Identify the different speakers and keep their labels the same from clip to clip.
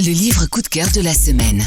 Speaker 1: Le livre coup de cœur de la semaine.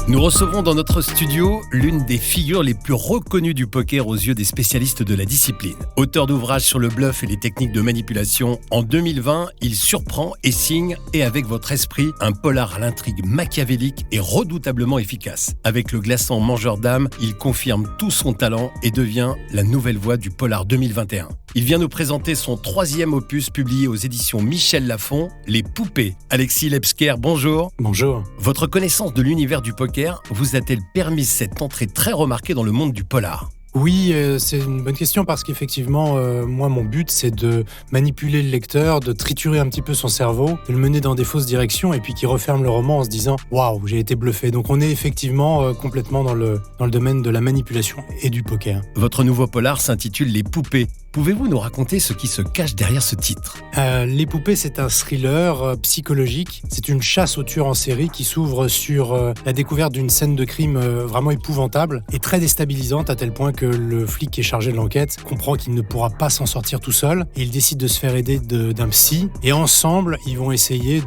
Speaker 2: Nous recevons dans notre studio l'une des figures les plus reconnues du poker aux yeux des spécialistes de la discipline. Auteur d'ouvrages sur le bluff et les techniques de manipulation, en 2020, il surprend et signe, et avec votre esprit, un polar à l'intrigue machiavélique et redoutablement efficace. Avec le glaçant Mangeur d'âme, il confirme tout son talent et devient la nouvelle voix du polar 2021. Il vient nous présenter son 3e opus publié aux éditions Michel Lafon, Les Poupées. Alexis Lebsker, bonjour.
Speaker 3: Bonjour.
Speaker 2: Votre connaissance de l'univers du poker vous a-t-elle permis cette entrée très remarquée dans le monde du polar ?
Speaker 3: Oui, c'est une bonne question parce qu'effectivement, moi, mon but, c'est de manipuler le lecteur, de triturer un petit peu son cerveau, de le mener dans des fausses directions et puis qu'il referme le roman en se disant « Waouh, j'ai été bluffé ». Donc on est effectivement complètement dans le domaine de la manipulation et du poker.
Speaker 2: Votre nouveau polar s'intitule Les Poupées. Pouvez-vous nous raconter ce qui se cache derrière ce titre ?
Speaker 3: Les Poupées, c'est un thriller psychologique. C'est une chasse aux tueurs en série qui s'ouvre sur la découverte d'une scène de crime vraiment épouvantable et très déstabilisante à tel point que le flic qui est chargé de l'enquête comprend qu'il ne pourra pas s'en sortir tout seul. Et il décide de se faire aider d'un psy. Et ensemble, ils vont essayer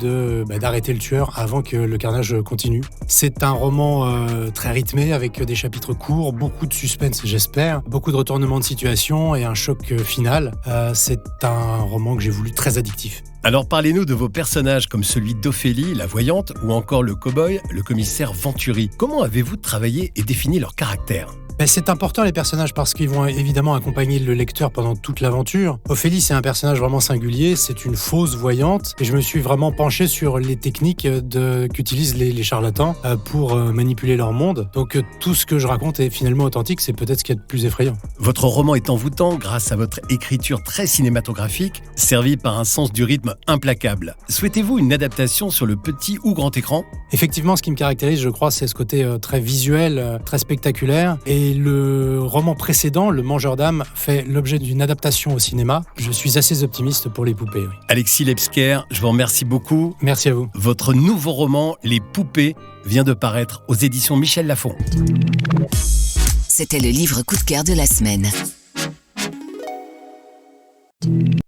Speaker 3: d'arrêter le tueur avant que le carnage continue. C'est un roman très rythmé avec des chapitres courts, beaucoup de suspense, j'espère, beaucoup de retournements de situation et un choc final. C'est un roman que j'ai voulu très addictif.
Speaker 2: Alors parlez-nous de vos personnages comme celui d'Ophélie, la voyante, ou encore le cow-boy, le commissaire Venturi. Comment avez-vous travaillé et défini leur caractère ?
Speaker 3: C'est important les personnages parce qu'ils vont évidemment accompagner le lecteur pendant toute l'aventure. Ophélie, c'est un personnage vraiment singulier, c'est une fausse voyante et je me suis vraiment penché sur les techniques qu'utilisent les charlatans pour manipuler leur monde. Donc tout ce que je raconte est finalement authentique, c'est peut-être ce qu'il y a de plus effrayant.
Speaker 2: Votre roman est envoûtant grâce à votre écriture très cinématographique, servie par un sens du rythme implacable. Souhaitez-vous une adaptation sur le petit ou grand écran ?
Speaker 3: Effectivement, ce qui me caractérise, je crois, c'est ce côté très visuel, très spectaculaire. Et le roman précédent, Le Mangeur d'âme, fait l'objet d'une adaptation au cinéma. Je suis assez optimiste pour Les Poupées. Oui.
Speaker 2: Alexis Lebsker, je vous remercie beaucoup.
Speaker 3: Merci à vous.
Speaker 2: Votre nouveau roman, Les Poupées, vient de paraître aux éditions Michel Lafon.
Speaker 1: C'était le livre coup de cœur de la semaine.